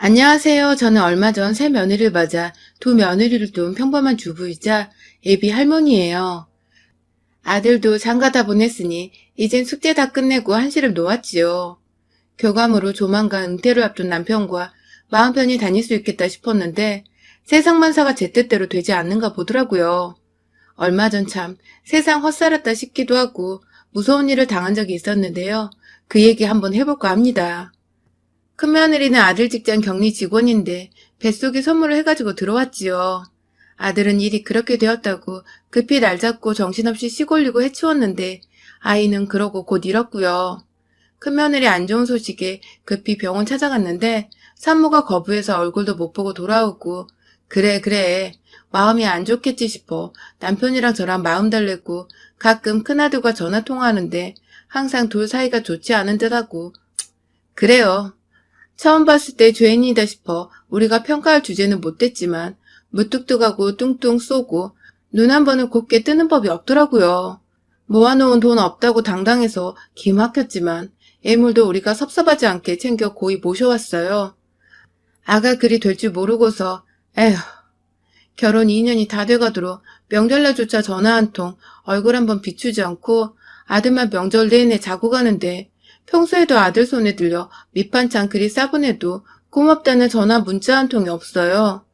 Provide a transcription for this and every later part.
안녕하세요. 저는 얼마 전 새 며느리를 맞아 두 며느리를 둔 평범한 주부이자 예비 할머니예요. 아들도 장가다 보냈으니 이젠 숙제 다 끝내고 한시를 놓았지요. 교감으로 조만간 은퇴를 앞둔 남편과 마음 편히 다닐 수 있겠다 싶었는데 세상 만사가 제 뜻대로 되지 않는가 보더라고요. 얼마 전 참 세상 헛살았다 싶기도 하고 무서운 일을 당한 적이 있었는데요. 그 얘기 한번 해볼까 합니다. 큰며느리는 아들 직장 격리 직원인데 뱃속에 선물을 해가지고 들어왔지요. 아들은 일이 그렇게 되었다고 급히 날 잡고 정신없이 시골리고 해치웠는데 아이는 그러고 곧 잃었고요. 큰며느리 안 좋은 소식에 급히 병원 찾아갔는데 산모가 거부해서 얼굴도 못 보고 돌아오고 그래 마음이 안 좋겠지 싶어 남편이랑 저랑 마음 달래고 가끔 큰아들과 전화 통화하는데 항상 둘 사이가 좋지 않은 듯하고 그래요. 처음 봤을 때 죄인이다 싶어 우리가 평가할 주제는 못됐지만 무뚝뚝하고 뚱뚱 쏘고 눈 한 번을 곱게 뜨는 법이 없더라고요. 모아놓은 돈 없다고 당당해서 기막혔지만 애물도 우리가 섭섭하지 않게 챙겨 고이 모셔왔어요. 아가 그리 될 줄 모르고서 에휴 결혼 2년이 다 돼가도록 명절날조차 전화 한 통 얼굴 한번 비추지 않고 아들만 명절 내내 자고 가는데 평소에도 아들 손에 들려 밑반찬 그리 싸보내도 고맙다는 전화 문자 한 통이 없어요.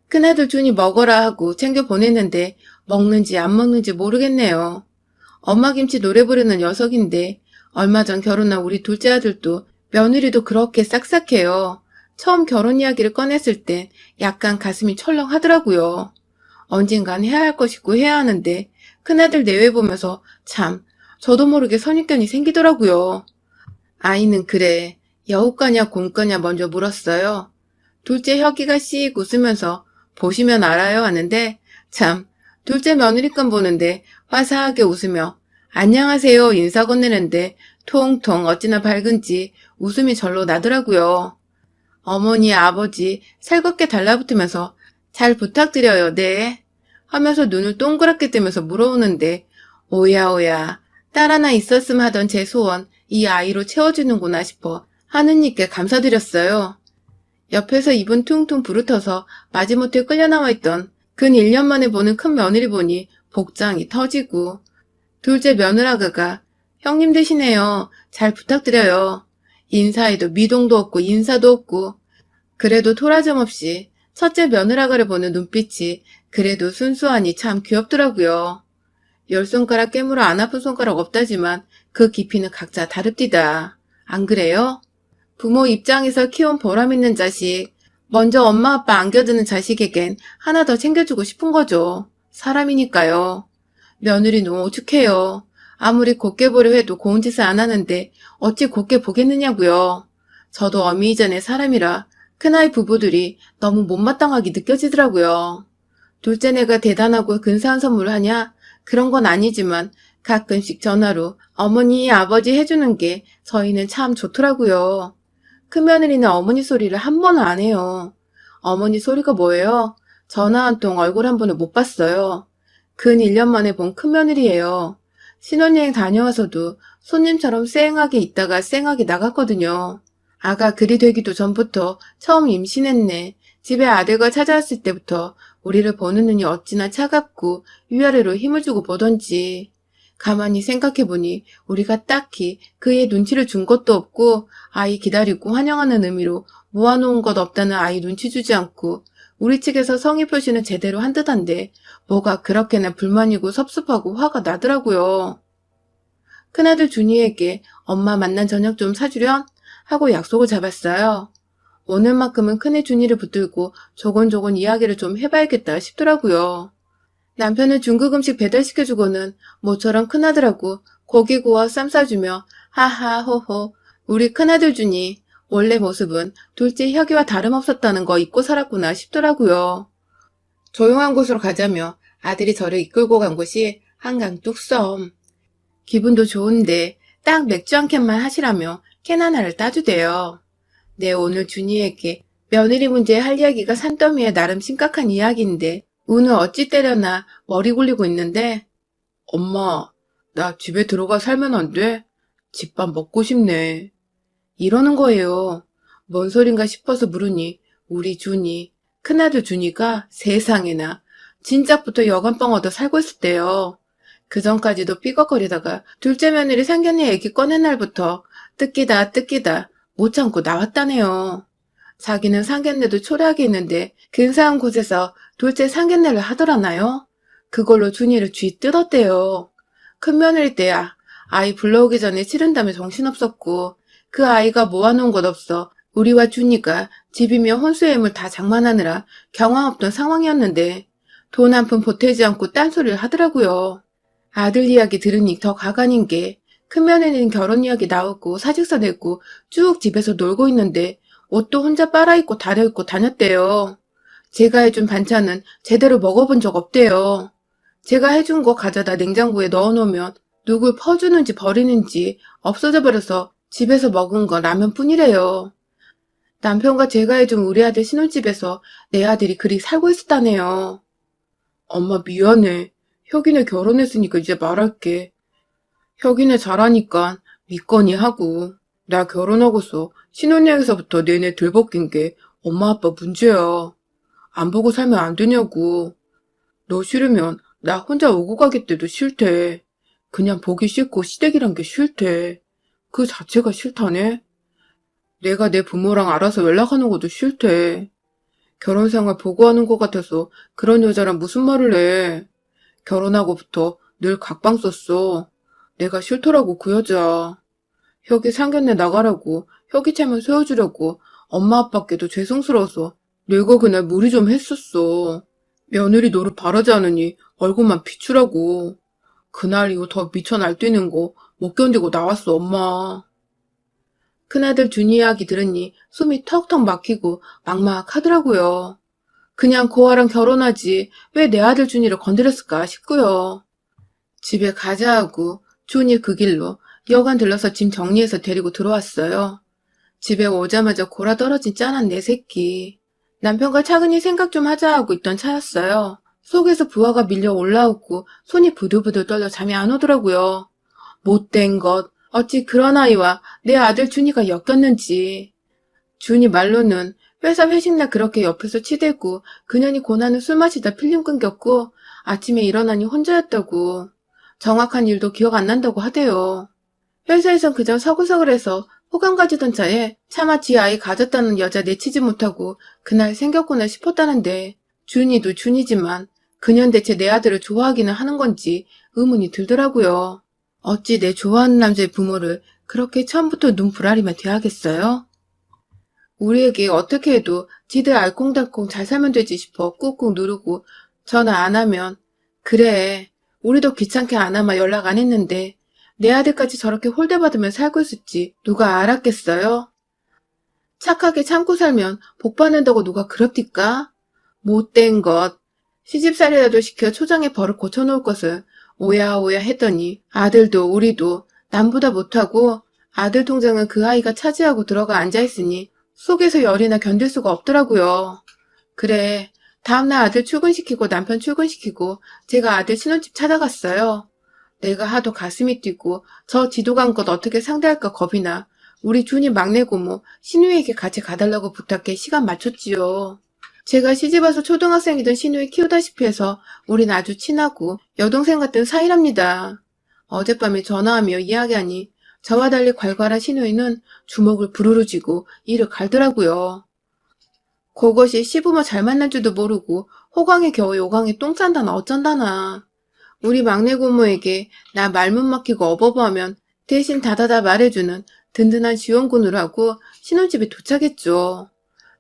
큰아들 준이 먹어라 하고 챙겨 보냈는데 먹는지 안 먹는지 모르겠네요. 엄마 김치 노래 부르는 녀석인데 얼마 전 결혼한 우리 둘째 아들도 며느리도 그렇게 싹싹해요. 처음 결혼 이야기를 꺼냈을 땐 약간 가슴이 철렁하더라고요. 언젠간 해야 할 것이고 해야 하는데 큰아들 내외 보면서 참 저도 모르게 선입견이 생기더라고요. 아이는 그래 여우과냐 곰과냐 먼저 물었어요. 둘째 혁이가 씩 웃으면서 보시면 알아요 하는데 참 둘째 며느리감 보는데 화사하게 웃으며 안녕하세요 인사 건네는데 통통 어찌나 밝은지 웃음이 절로 나더라고요. 어머니 아버지 살갑게 달라붙으면서 잘 부탁드려요 네 하면서 눈을 동그랗게 뜨면서 물어오는데 오야 딸 하나 있었음 하던 제 소원 이 아이로 채워주는구나 싶어 하느님께 감사드렸어요. 옆에서 입은 퉁퉁 부르터서 마지못해 끌려나와 있던 근 1년 만에 보는 큰 며느리 보니 복장이 터지고 둘째 며느라가가 형님 되시네요. 잘 부탁드려요. 인사에도 미동도 없고 인사도 없고 그래도 토라점 없이 첫째 며느라가를 보는 눈빛이 그래도 순수하니 참 귀엽더라고요. 10손가락 깨물어 안 아픈 손가락 없다지만 그 깊이는 각자 다릅디다. 안 그래요? 부모 입장에서 키운 보람 있는 자식, 먼저 엄마 아빠 안겨드는 자식에겐 하나 더 챙겨주고 싶은 거죠. 사람이니까요. 며느리는 오죽해요. 아무리 곱게 보려 해도 고운 짓을 안 하는데 어찌 곱게 보겠느냐고요. 저도 어미 이전의 사람이라 큰아이 부부들이 너무 못마땅하게 느껴지더라고요. 둘째네가 대단하고 근사한 선물을 하냐? 그런 건 아니지만 가끔씩 전화로 어머니 아버지 해주는 게 저희는 참 좋더라고요. 큰며느리는 어머니 소리를 한 번은 안 해요. 어머니 소리가 뭐예요? 전화 한 통 얼굴 한 번을 못 봤어요. 근 1년 만에 본 큰며느리예요. 신혼여행 다녀와서도 손님처럼 쌩하게 있다가 쌩하게 나갔거든요. 아가 그리 되기도 전부터 처음 임신했네. 집에 아들과 찾아왔을 때부터 우리를 보는 눈이 어찌나 차갑고 위아래로 힘을 주고 보던지. 가만히 생각해보니 우리가 딱히 그의 눈치를 준 것도 없고 아이 기다리고 환영하는 의미로 모아놓은 것 없다는 아이 눈치 주지 않고 우리 측에서 성의 표시는 제대로 한 듯한데 뭐가 그렇게나 불만이고 섭섭하고 화가 나더라고요. 큰아들 준이에게 엄마 만난 저녁 좀 사주렴 하고 약속을 잡았어요. 오늘만큼은 큰애 준이를 붙들고 조곤조곤 이야기를 좀 해봐야겠다 싶더라고요. 남편은 중국 음식 배달시켜주고는 모처럼 큰아들하고 고기 구워 쌈 싸주며 하하 호호 우리 큰아들 준이 원래 모습은 둘째 혁이와 다름없었다는 거 잊고 살았구나 싶더라고요. 조용한 곳으로 가자며 아들이 저를 이끌고 간 곳이 한강 뚝섬. 기분도 좋은데 딱 맥주 한 캔만 하시라며 캔 하나를 따주대요. 네, 오늘 준이에게 며느리 문제에 할 이야기가 산더미에 나름 심각한 이야기인데 운을 어찌 때려나 머리 굴리고 있는데 엄마, 나 집에 들어가 살면 안 돼? 집밥 먹고 싶네. 이러는 거예요. 뭔 소린가 싶어서 물으니 우리 준이, 큰아들 준이가 세상에나 진작부터 여간방 얻어 살고 있을 때요. 그전까지도 삐걱거리다가 둘째 며느리 상견례 얘기 꺼낸 날부터 뜯기다 못 참고 나왔다네요. 자기는 상견례도 초라하게 했는데 근사한 곳에서 둘째 상견례를 하더라나요? 그걸로 준이를 쥐 뜯었대요. 큰 며느리 때야 아이 불러오기 전에 치른다며 정신없었고 그 아이가 모아놓은 것 없어 우리와 준이가 집이며 혼수애물 다 장만하느라 경황 없던 상황이었는데 돈 한 푼 보태지 않고 딴소리를 하더라고요. 아들 이야기 들으니 더 가관인 게 큰며느리는 결혼 이야기 나오고 사직서 내고 쭉 집에서 놀고 있는데 옷도 혼자 빨아입고 다려입고 다녔대요. 제가 해준 반찬은 제대로 먹어본 적 없대요. 제가 해준 거 가져다 냉장고에 넣어놓으면 누굴 퍼주는지 버리는지 없어져 버려서 집에서 먹은 건 라면뿐이래요. 남편과 제가 해준 우리 아들 신혼집에서 내 아들이 그리 살고 있었다네요. 엄마 미안해. 혁이네 결혼했으니까 이제 말할게. 혁이네 잘하니까 믿거니 하고 나 결혼하고서 신혼여행에서부터 내내 들벗긴 게 엄마 아빠 문제야. 안 보고 살면 안 되냐고. 너 싫으면 나 혼자 오고 가겠대도 싫대. 그냥 보기 싫고 시댁이란 게 싫대. 그 자체가 싫다네. 내가 내 부모랑 알아서 연락하는 것도 싫대. 결혼생활 보고하는 것 같아서 그런 여자랑 무슨 말을 해. 결혼하고부터 늘 각방 썼어. 내가 싫더라고 그 여자. 혁이 상견례 나가라고 혁이 차면 세워주려고 엄마 아빠께도 죄송스러워서 내가 그날 무리 좀 했었어. 며느리 노릇 바라지 않으니 얼굴만 비추라고. 그날 이후 더 미쳐 날뛰는 거 못 견디고 나왔어 엄마. 큰아들 준이 이야기 들으니 숨이 턱턱 막히고 막막하더라고요. 그냥 고아랑 결혼하지 왜 내 아들 준이를 건드렸을까 싶고요. 집에 가자 하고 준이 그 길로 여관 들러서 짐 정리해서 데리고 들어왔어요. 집에 오자마자 골아 떨어진 짠한 내 새끼. 남편과 차근히 생각 좀 하자 하고 있던 차였어요. 속에서 부하가 밀려 올라오고 손이 부들부들 떨려 잠이 안 오더라고요. 못된 것. 어찌 그런 아이와 내 아들 준이가 엮였는지. 준이 말로는 회사 회식날 그렇게 옆에서 치대고 그년이 고나는 술 마시다 필름 끊겼고 아침에 일어나니 혼자였다고. 정확한 일도 기억 안 난다고 하대요. 회사에선 그저 서글서글해서 호감 가지던 차에 차마 지 아이 가졌다는 여자 내치지 못하고 그날 생겼구나 싶었다는데 준이도 준이지만 그년 대체 내 아들을 좋아하기는 하는 건지 의문이 들더라고요. 어찌 내 좋아하는 남자의 부모를 그렇게 처음부터 눈 부라리며 대하겠어요? 우리에게 어떻게 해도 지들 알콩달콩 잘 살면 되지 싶어 꾹꾹 누르고 전화 안 하면 그래 우리도 귀찮게 안 하마 연락 안 했는데 내 아들까지 저렇게 홀대받으며 살고 있을지 누가 알았겠어요? 착하게 참고 살면 복 받는다고 누가 그럽디까? 못된 것. 시집살이라도 시켜 초장에 버릇 고쳐놓을 것을 오야오야 했더니 아들도 우리도 남보다 못하고 아들 통장은 그 아이가 차지하고 들어가 앉아있으니 속에서 열이나 견딜 수가 없더라고요. 그래, 다음날 아들 출근시키고 남편 출근시키고 제가 아들 신혼집 찾아갔어요. 내가 하도 가슴이 뛰고 저 지도감껏 어떻게 상대할까 겁이 나 우리 준이 막내 고모 신우이에게 같이 가달라고 부탁해 시간 맞췄지요. 제가 시집와서 초등학생이던 신우이 키우다시피 해서 우린 아주 친하고 여동생 같은 사이랍니다. 어젯밤에 전화하며 이야기하니 저와 달리 괄괄한 신우이는 주먹을 부르르 쥐고 이를 갈더라고요. 그것이 시부모 잘 만난 줄도 모르고 호강에 겨우 요강에 똥 싼다나 어쩐다나. 우리 막내 고모에게 나 말문 막히고 어버버하면 대신 다다다 말해주는 든든한 지원군을 하고 신혼집에 도착했죠.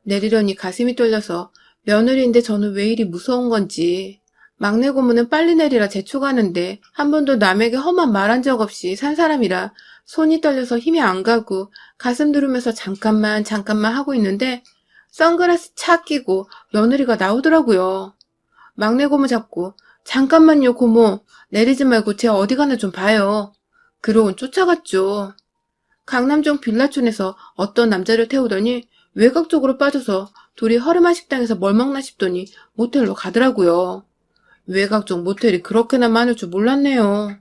내리려니 가슴이 떨려서 며느리인데 저는 왜 이리 무서운 건지. 막내 고모는 빨리 내리라 재촉하는데 한 번도 남에게 험한 말한 적 없이 산 사람이라 손이 떨려서 힘이 안 가고 가슴 누르면서 잠깐만 하고 있는데 선글라스 착 끼고 며느리가 나오더라고요. 막내 고모 잡고 잠깐만요 고모 내리지 말고 제 어디 가나 좀 봐요. 그러곤 쫓아갔죠. 강남정 빌라촌에서 어떤 남자를 태우더니 외곽 쪽으로 빠져서 둘이 허름한 식당에서 뭘 먹나 싶더니 모텔로 가더라고요. 외곽 쪽 모텔이 그렇게나 많을 줄 몰랐네요.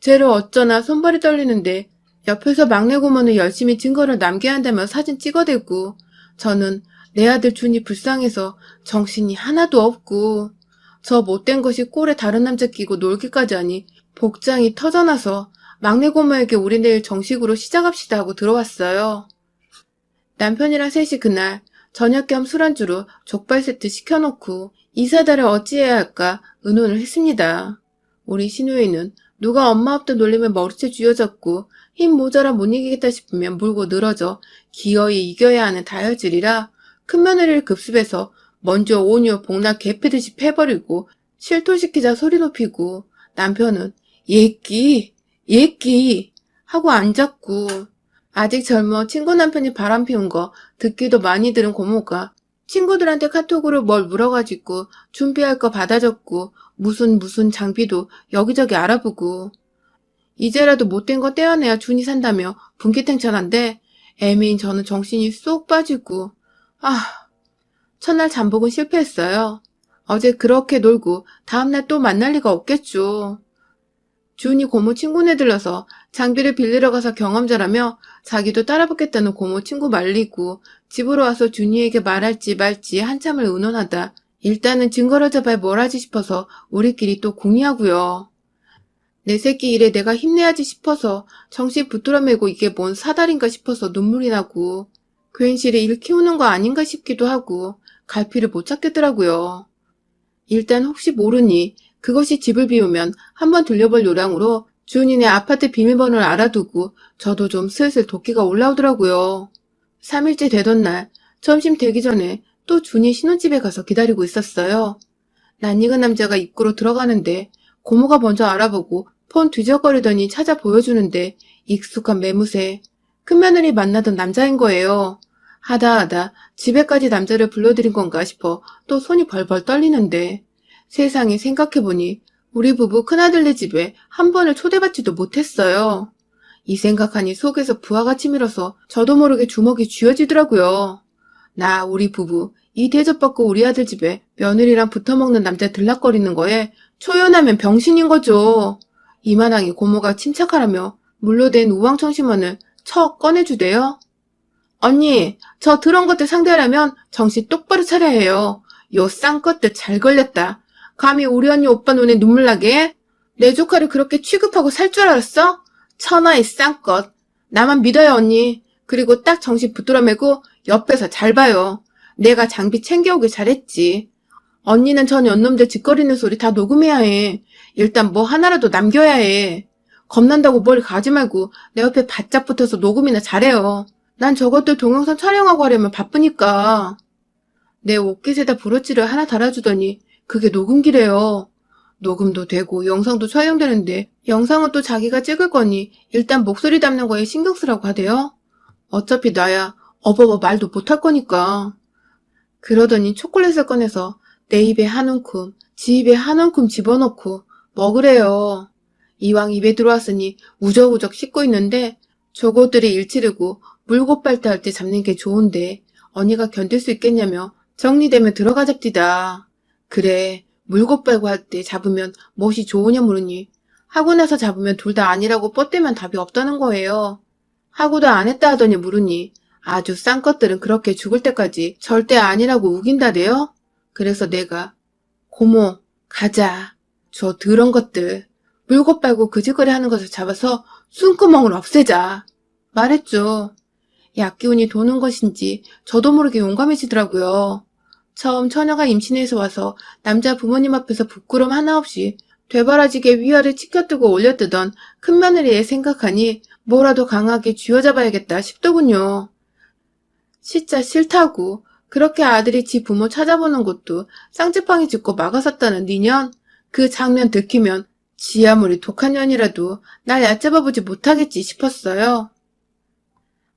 쟤를 어쩌나 손발이 떨리는데 옆에서 막내 고모는 열심히 증거를 남겨야 한다며 사진 찍어대고 저는 내 아들 준이 불쌍해서 정신이 하나도 없고 저 못된 것이 꼴에 다른 남자 끼고 놀기까지 하니 복장이 터져나서 막내 고모에게 우리 내일 정식으로 시작합시다 하고 들어왔어요. 남편이랑 셋이 그날 저녁 겸 술안주로 족발 세트 시켜놓고 이사다를 어찌해야 할까 의논을 했습니다. 우리 시누이는 누가 엄마 없다 놀리면 머리채 쥐어잡고 힘 모자라 못 이기겠다 싶으면 물고 늘어져 기어이 이겨야 하는 다혈질이라 큰며느리를 급습해서 먼저 온유 복락 개패듯이 패버리고 실토시키자 소리 높이고 남편은 예끼 하고 앉았고 아직 젊어 친구 남편이 바람 피운 거 듣기도 많이 들은 고모가 친구들한테 카톡으로 뭘 물어가지고 준비할 거 받아줬고 무슨 장비도 여기저기 알아보고 이제라도 못된 거 떼어내야 준이 산다며 분기탱천한데 애미인 저는 정신이 쏙 빠지고 첫날 잠복은 실패했어요. 어제 그렇게 놀고 다음날 또 만날 리가 없겠죠. 준이 고모 친구네 들러서 장비를 빌리러 가서 경험자라며 자기도 따라붙겠다는 고모 친구 말리고 집으로 와서 준이에게 말할지 말지 한참을 의논하다 일단은 증거를 잡아야 뭘 하지 싶어서 우리끼리 또 궁리하고요. 내 새끼 일에 내가 힘내야지 싶어서 정신 붙들어 매고 이게 뭔 사달인가 싶어서 눈물이 나고 괜시리 일 키우는 거 아닌가 싶기도 하고 갈피를 못 찾겠더라고요. 일단 혹시 모르니 그것이 집을 비우면 한번 들려볼 요량으로 준이네 아파트 비밀번호를 알아두고 저도 좀 슬슬 도끼가 올라오더라고요. 3일째 되던 날 점심 되기 전에 또 준이 신혼집에 가서 기다리고 있었어요. 낯익은 남자가 입구로 들어가는데 고모가 먼저 알아보고 폰 뒤적거리더니 찾아 보여주는데 익숙한 매무새 큰며느리 만나던 남자인 거예요. 하다 집에까지 남자를 불러들인 건가 싶어 또 손이 벌벌 떨리는데 세상에 생각해보니 우리 부부 큰아들네 집에 한 번을 초대받지도 못했어요. 이 생각하니 속에서 부하가 치밀어서 저도 모르게 주먹이 쥐어지더라고요. 나 우리 부부 이 대접받고 우리 아들 집에 며느리랑 붙어먹는 남자 들락거리는 거에 초연하면 병신인 거죠. 이만하게 고모가 침착하라며 물로 된 우왕청심원을 척 꺼내주대요. 언니, 저 더러운 것들 상대하려면 정신 똑바로 차려야 해요. 요 쌍것들 잘 걸렸다. 감히 우리 언니 오빠 눈에 눈물 나게 해? 내 조카를 그렇게 취급하고 살 줄 알았어? 천하의 쌍것. 나만 믿어요, 언니. 그리고 딱 정신 붙들어 매고 옆에서 잘 봐요. 내가 장비 챙겨오길 잘했지. 언니는 전 연놈들 짓거리는 소리 다 녹음해야 해. 일단 뭐 하나라도 남겨야 해. 겁난다고 뭘 가지 말고 내 옆에 바짝 붙어서 녹음이나 잘해요. 난 저것들 동영상 촬영하고 하려면 바쁘니까. 내 옷깃에다 브로치를 하나 달아주더니 그게 녹음기래요. 녹음도 되고 영상도 촬영되는데 영상은 또 자기가 찍을 거니 일단 목소리 담는 거에 신경 쓰라고 하대요. 어차피 나야 어버버 말도 못할 거니까. 그러더니 초콜릿을 꺼내서 내 입에 한 움큼, 지 입에 한 움큼 집어넣고 먹으래요. 이왕 입에 들어왔으니 우적우적 씹고 있는데 저것들이 일 치르고 물고 빨다 할 때 잡는 게 좋은데 언니가 견딜 수 있겠냐며 정리되면 들어가 잡디다. 그래, 물고 빨고 할 때 잡으면 무엇이 좋으냐 물으니 하고 나서 잡으면 둘 다 아니라고 뻗대면 답이 없다는 거예요. 하고도 안 했다 하더니 물으니 아주 싼 것들은 그렇게 죽을 때까지 절대 아니라고 우긴다대요. 그래서 내가 고모 가자. 저 더러운 것들 물고 빨고 그 짓거리 하는 것을 잡아서 숨구멍을 없애자 말했죠. 약기운이 도는 것인지 저도 모르게 용감해지더라고요. 처음 처녀가 임신해서 와서 남자 부모님 앞에서 부끄럼 하나 없이 되바라지게 위아래 치켜뜨고 올려뜨던 큰며느리의 생각하니 뭐라도 강하게 쥐어잡아야겠다 싶더군요. 진짜 싫다고 그렇게 아들이 지 부모 찾아보는 것도 쌍지팡이 짚고 막아섰다는 니년 그 장면 들키면 지 아무리 독한 년이라도 날 얕잡아보지 못하겠지 싶었어요.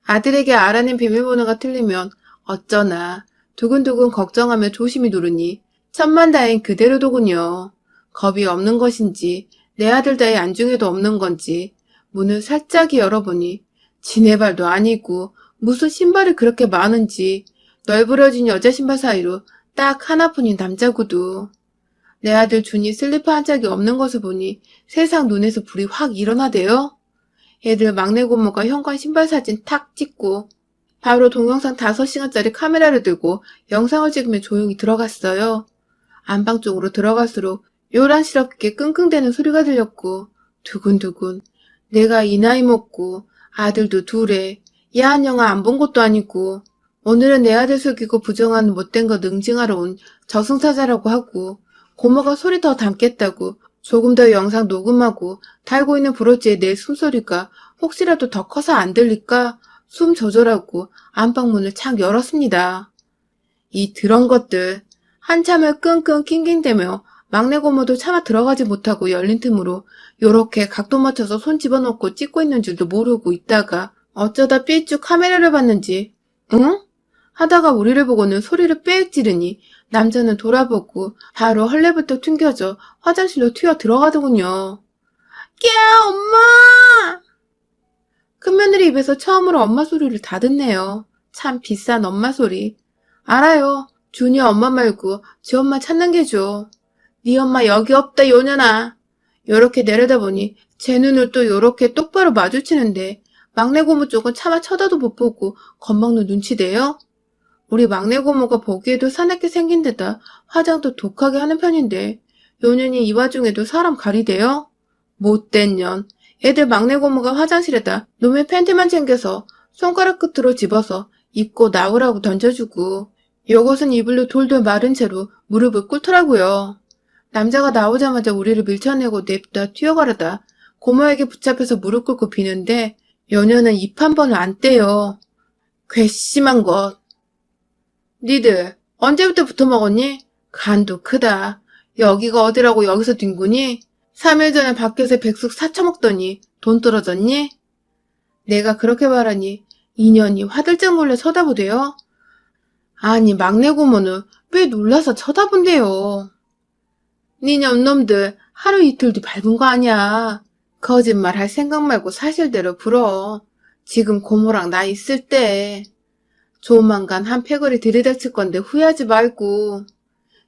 아들에게 알아낸 비밀번호가 틀리면 어쩌나 두근두근 걱정하며 조심히 누르니 천만다행 그대로더군요. 겁이 없는 것인지 내 아들 다의 안중에도 없는 건지 문을 살짝 열어보니 지네 발도 아니고 무슨 신발이 그렇게 많은지 널브러진 여자 신발 사이로 딱 하나뿐인 남자 구두. 내 아들 준이 슬리퍼 한 짝이 없는 것을 보니 세상 눈에서 불이 확 일어나대요. 애들 막내 고모가 현관 신발 사진 탁 찍고 바로 동영상 5시간짜리 카메라를 들고 영상을 찍으며 조용히 들어갔어요. 안방 쪽으로 들어갈수록 요란스럽게 끙끙대는 소리가 들렸고 두근두근 내가 이 나이 먹고 아들도 둘에 야한 영화 안 본 것도 아니고 오늘은 내 아들 속이고 부정하는 못된 거 능징하러 온 저승사자라고 하고 고모가 소리 더 담겠다고 조금 더 영상 녹음하고 달고 있는 브로치에 내 숨소리가 혹시라도 더 커서 안 들릴까 숨 조절하고 안방문을 착 열었습니다. 이 더러운 것들 한참을 끙끙 낑낑대며 막내 고모도 차마 들어가지 못하고 열린 틈으로 요렇게 각도 맞춰서 손 집어넣고 찍고 있는 줄도 모르고 있다가 어쩌다 삐쭉 카메라를 봤는지 응? 하다가 우리를 보고는 소리를 빽 지르니 남자는 돌아보고 바로 헐레부터 튕겨져 화장실로 튀어 들어가더군요. 야, 엄마! 큰며느리 입에서 처음으로 엄마 소리를 다 듣네요. 참 비싼 엄마 소리. 알아요. 준이 엄마 말고 지 엄마 찾는 게죠. 네 엄마 여기 없다 요년아. 요렇게 내려다보니 제 눈을 또 요렇게 똑바로 마주치는데 막내 고모 쪽은 차마 쳐다도 못 보고 겁먹는 눈치대요. 우리 막내 고모가 보기에도 사납게 생긴 데다 화장도 독하게 하는 편인데 요년이 이 와중에도 사람 가리대요? 못된 년. 애들 막내 고모가 화장실에다 놈의 팬티만 챙겨서 손가락 끝으로 집어서 입고 나오라고 던져주고 요것은 이불로 돌돌 마른 채로 무릎을 꿇더라고요. 남자가 나오자마자 우리를 밀쳐내고 냅다 튀어가려다 고모에게 붙잡혀서 무릎 꿇고 비는데 요년은 입 한 번을 안 떼요. 괘씸한 것. 니들 언제부터 붙어먹었니? 간도 크다. 여기가 어디라고 여기서 뒹구니? 3일 전에 밖에서 백숙 사쳐먹더니 돈 떨어졌니? 내가 그렇게 말하니 인연이 화들짝 놀래 쳐다보대요. 아니 막내 고모는 왜 놀라서 쳐다본대요. 니년 놈들 하루 이틀 뒤 밟은 거 아니야. 거짓말 할 생각 말고 사실대로 불어. 지금 고모랑 나 있을 때. 조만간 한 패거리 들이닥칠 건데 후회하지 말고.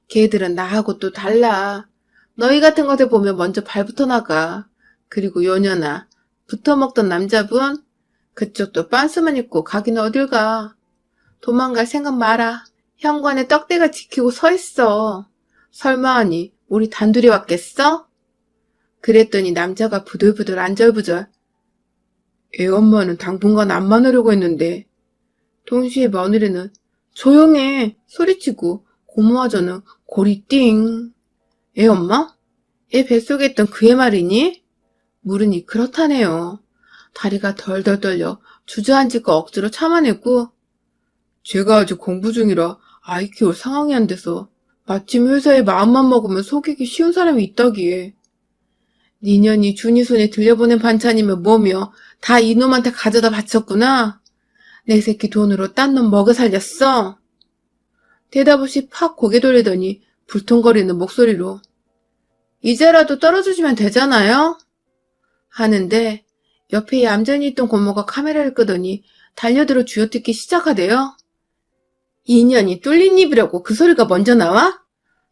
걔들은 나하고 또 달라. 너희 같은 것들 보면 먼저 발부터 나가. 그리고 요년아, 붙어먹던 남자분? 그쪽도 빤스만 입고 가긴 어딜 가. 도망갈 생각 마라. 현관에 떡대가 지키고 서 있어. 설마 하니 우리 단둘이 왔겠어? 그랬더니 남자가 부들부들 안절부절. 애 엄마는 당분간 안 만나려고 했는데. 동시에 며느리는 조용해 소리치고 고모와저는 고리 띵. 애 엄마? 애 뱃속에 있던 그애 말이니? 물으니 그렇다네요. 다리가 덜덜 떨려 주저앉을 거 억지로 참아내고 제가 아직 공부 중이라 아이 키울 상황이 안 돼서 마침 회사에 마음만 먹으면 속이기 쉬운 사람이 있다기에 니년이 준이 손에 들려보낸 반찬이면 뭐며 다 이놈한테 가져다 바쳤구나. 내 새끼 돈으로 딴 놈 먹여 살렸어. 대답 없이 팍 고개 돌리더니 불통거리는 목소리로 이제라도 떨어주시면 되잖아요? 하는데 옆에 얌전히 있던 고모가 카메라를 끄더니 달려들어 쥐어뜯기 시작하대요. 인연이 뚫린 입이라고 그 소리가 먼저 나와?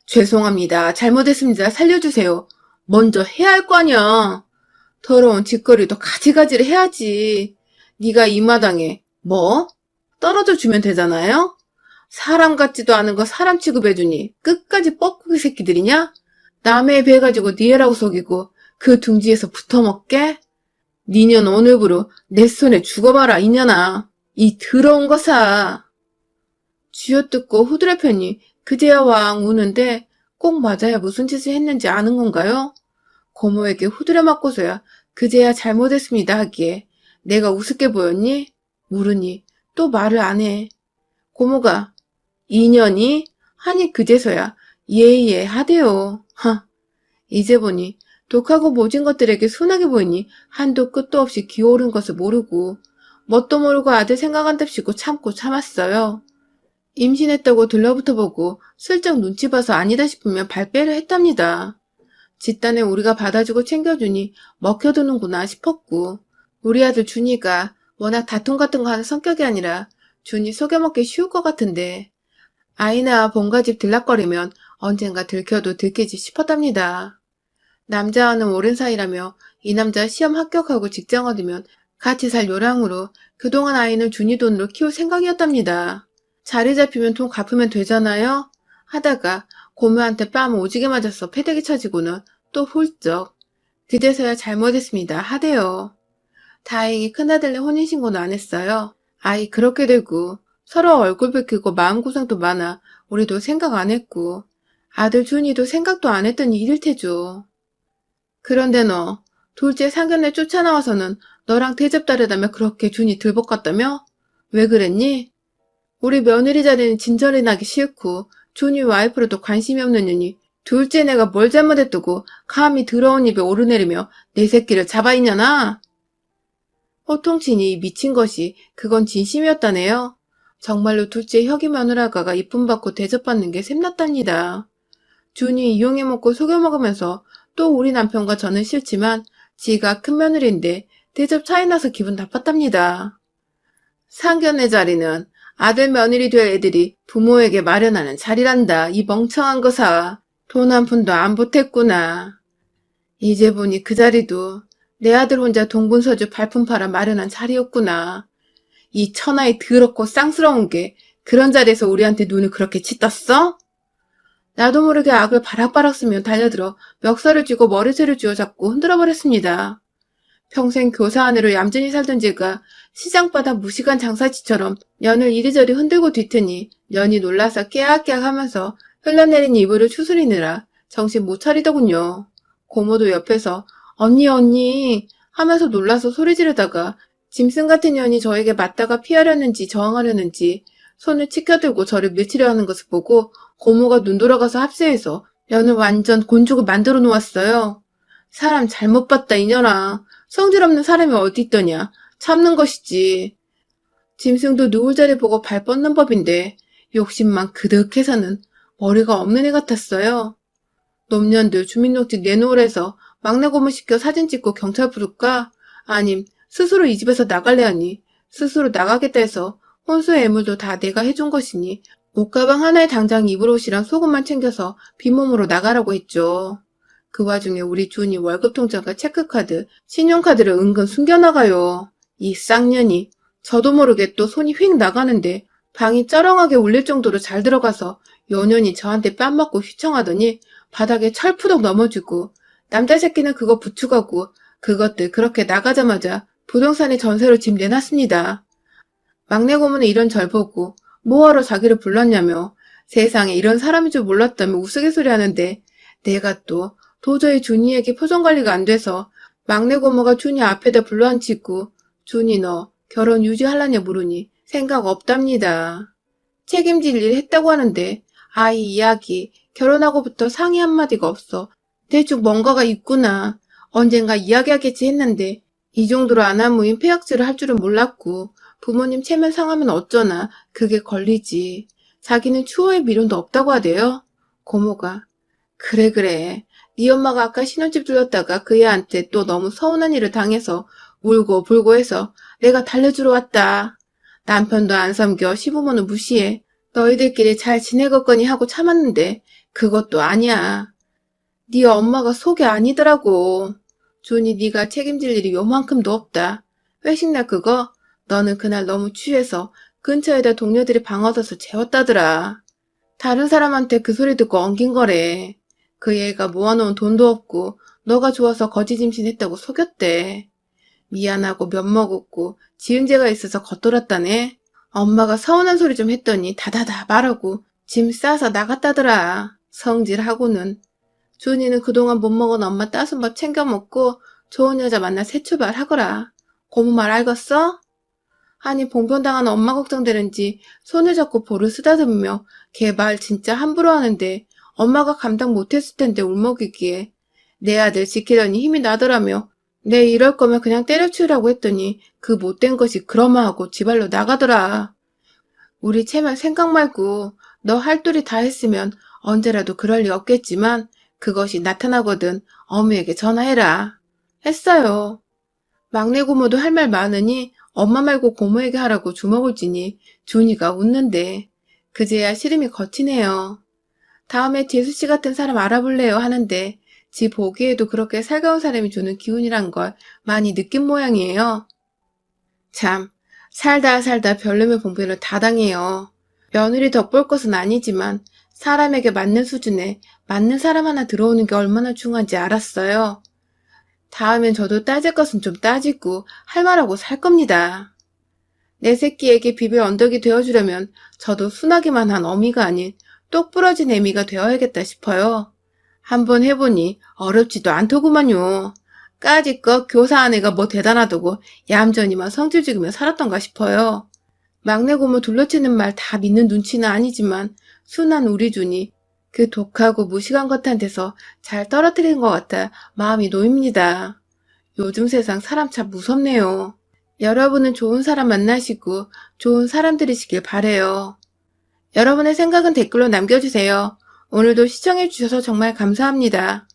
죄송합니다. 잘못했습니다. 살려주세요. 먼저 해야 할 거 아니야. 더러운 짓거리도 가지가지를 해야지. 네가 이 마당에 뭐? 떨어져 주면 되잖아요? 사람 같지도 않은 거 사람 취급해주니 끝까지 뻐꾸기 새끼들이냐? 남의 배 가지고 니 애라고 속이고 그 둥지에서 붙어먹게? 니년 오늘부로 내 손에 죽어봐라 이년아. 이 더러운 거사. 쥐어뜯고 후드려 펴니 그제야 왕 우는데 꼭 맞아야 무슨 짓을 했는지 아는 건가요? 고모에게 후드려 맞고서야 그제야 잘못했습니다 하기에 내가 우습게 보였니? 물으니 또 말을 안 해. 고모가 인연이? 하니 그제서야 예예 하대요. 하. 이제 보니 독하고 모진 것들에게 순하게 보이니 한도 끝도 없이 기어오른 것을 모르고 뭣도 모르고 아들 생각한답시고 참고 참았어요. 임신했다고 들러붙어 보고 슬쩍 눈치 봐서 아니다 싶으면 발빼를 했답니다. 집단에 우리가 받아주고 챙겨주니 먹혀두는구나 싶었고 우리 아들 준이가 워낙 다툼 같은 거 하는 성격이 아니라 준이 속여먹기 쉬울 것 같은데 아이나 본가집 들락거리면 언젠가 들켜도 들키지 싶었답니다. 남자와는 오랜 사이라며 이 남자 시험 합격하고 직장 얻으면 같이 살 요량으로 그동안 아이는 준이 돈으로 키울 생각이었답니다. 자리 잡히면 돈 갚으면 되잖아요? 하다가 고모한테 뺨 오지게 맞아서 패대기 쳐지고는 또 훌쩍. 그제서야 잘못했습니다. 하대요. 다행히 큰아들네 혼인신고는 안 했어요. 아이 그렇게 되고 서로 얼굴 붉히고 마음고생도 많아 우리도 생각 안 했고 아들 준이도 생각도 안 했던 일일 테죠. 그런데 너 둘째 상견례 쫓아나와서는 너랑 대접 다르다며 그렇게 준이 들볶았다며? 왜 그랬니? 우리 며느리 자리는 진절이 나기 싫고 준이 와이프로도 관심이 없는 년이 둘째 내가 뭘 잘못했다고 감히 더러운 입에 오르내리며 내 새끼를 잡아있냐나? 호통치니 미친 것이 그건 진심이었다네요. 정말로 둘째 혁이 마누라가가 이쁨 받고 대접받는 게 샘났답니다. 준이 이용해 먹고 속여 먹으면서 또 우리 남편과 저는 싫지만 지가 큰 며느리인데 대접 차이 나서 기분 나빴답니다. 상견례 자리는 아들 며느리 될 애들이 부모에게 마련하는 자리란다. 이 멍청한 거사. 돈 한 푼도 안 보탰구나. 이제 보니 그 자리도 내 아들 혼자 동분서주 발품 팔아 마련한 자리였구나. 이 천하에 더럽고 쌍스러운 게 그런 자리에서 우리한테 눈을 그렇게 치떴어? 나도 모르게 악을 바락바락 쓰며 달려들어 멱살을 쥐고 머리채를 쥐어잡고 흔들어버렸습니다. 평생 교사 아내로 얌전히 살던 제가 시장바닥 무식한 장사치처럼 년을 이리저리 흔들고 뒤트니 년이 놀라서 깨악깨악 하면서 흘러내린 이불을 추스리느라 정신 못 차리더군요. 고모도 옆에서 언니 하면서 놀라서 소리 지르다가 짐승 같은 년이 저에게 맞다가 피하려는지 저항하려는지 손을 치켜들고 저를 밀치려 하는 것을 보고 고모가 눈 돌아가서 합세해서 년을 완전 곤죽을 만들어 놓았어요. 사람 잘못 봤다 이년아. 성질 없는 사람이 어디 있더냐. 참는 것이지. 짐승도 누울 자리 보고 발 뻗는 법인데 욕심만 그득해서는 머리가 없는 애 같았어요. 놈년들 주민등록 내놓으래서 막내 고모 시켜 사진 찍고 경찰 부를까? 아님 스스로 이 집에서 나갈래 하니 스스로 나가겠다 해서 혼수의 애물도 다 내가 해준 것이니 옷가방 하나에 당장 입을 옷이랑 속옷만 챙겨서 빈몸으로 나가라고 했죠. 그 와중에 우리 준이 월급 통장과 체크카드, 신용카드를 은근 숨겨나가요. 이 쌍년이. 저도 모르게 또 손이 휙 나가는데 방이 쩌렁하게 울릴 정도로 잘 들어가서 연연히 저한테 뺨 맞고 휘청하더니 바닥에 철푸덕 넘어지고 남자 새끼는 그거 부축하고 그것들 그렇게 나가자마자 부동산에 전세로 집 내놨습니다. 막내 고모는 이런 절 보고 뭐하러 자기를 불렀냐며 세상에 이런 사람인 줄 몰랐다며 우스갯소리 하는데 내가 또 도저히 준이에게 표정관리가 안 돼서 막내 고모가 준이 앞에다 불러앉히고 준이 너 결혼 유지하려냐 물으니 생각 없답니다. 책임질 일 했다고 하는데 아이 이야기 결혼하고부터 상의 한마디가 없어. 대충 뭔가가 있구나. 언젠가 이야기하겠지 했는데 이 정도로 안하무인 폐악질을 할 줄은 몰랐고 부모님 체면 상하면 어쩌나 그게 걸리지. 자기는 추호의 미련도 없다고 하대요. 고모가 그래 네 엄마가 아까 신혼집 들렸다가 그 애한테 또 너무 서운한 일을 당해서 울고 불고 해서 내가 달래주러 왔다. 남편도 안 섬겨 시부모는 무시해. 너희들끼리 잘 지내겠거니 하고 참았는데 그것도 아니야. 네 엄마가 속이 아니더라고. 준이 네가 책임질 일이 요만큼도 없다. 회식날 그거 너는 그날 너무 취해서 근처에다 동료들이 방 얻어서 재웠다더라. 다른 사람한테 그 소리 듣고 엉긴 거래. 그 애가 모아놓은 돈도 없고 너가 좋아서 거지짐신했다고 속였대. 미안하고 면먹었고 지은 죄가 있어서 겉돌았다네. 엄마가 서운한 소리 좀 했더니 다다다 말하고 짐 싸서 나갔다더라. 성질하고는. 준이는 그동안 못 먹은 엄마 따순 밥 챙겨 먹고 좋은 여자 만나 새 출발하거라. 고모 말 알겠어? 아니 봉변당한 엄마 걱정되는지 손을 잡고 볼을 쓰다듬으며 걔 말 진짜 함부로 하는데 엄마가 감당 못했을 텐데 울먹이기에 내 아들 지키려니 힘이 나더라며 내 이럴 거면 그냥 때려치우라고 했더니 그 못된 것이 그러마하고 지발로 나가더라. 우리 채말 생각 말고 너 할도리 다 했으면 언제라도 그럴 리 없겠지만 그것이 나타나거든 어머니에게 전화해라. 했어요. 막내 고모도 할 말 많으니 엄마 말고 고모에게 하라고 주먹을 쥐니 준이가 웃는데 그제야 시름이 거치네요. 다음에 재수씨 같은 사람 알아볼래요 하는데 지 보기에도 그렇게 살가운 사람이 주는 기운이란 걸 많이 느낀 모양이에요. 참, 살다 별놈의 봉변을 다 당해요. 며느리 덕볼 것은 아니지만 사람에게 맞는 수준에 맞는 사람 하나 들어오는 게 얼마나 중요한지 알았어요. 다음엔 저도 따질 것은 좀 따지고 할 말하고 살 겁니다. 내 새끼에게 비빌 언덕이 되어주려면 저도 순하기만 한 어미가 아닌 똑 부러진 애미가 되어야겠다 싶어요. 한번 해보니 어렵지도 않더구만요. 까짓것 교사한 애가 뭐 대단하다고 얌전히만 성질 죽이며 살았던가 싶어요. 막내 고모 둘러치는 말 다 믿는 눈치는 아니지만 순한 우리 준이 그 독하고 무식한 것한테서 잘 떨어뜨리는 것 같아 마음이 놓입니다. 요즘 세상 사람 참 무섭네요. 여러분은 좋은 사람 만나시고 좋은 사람들이시길 바래요. 여러분의 생각은 댓글로 남겨주세요. 오늘도 시청해주셔서 정말 감사합니다.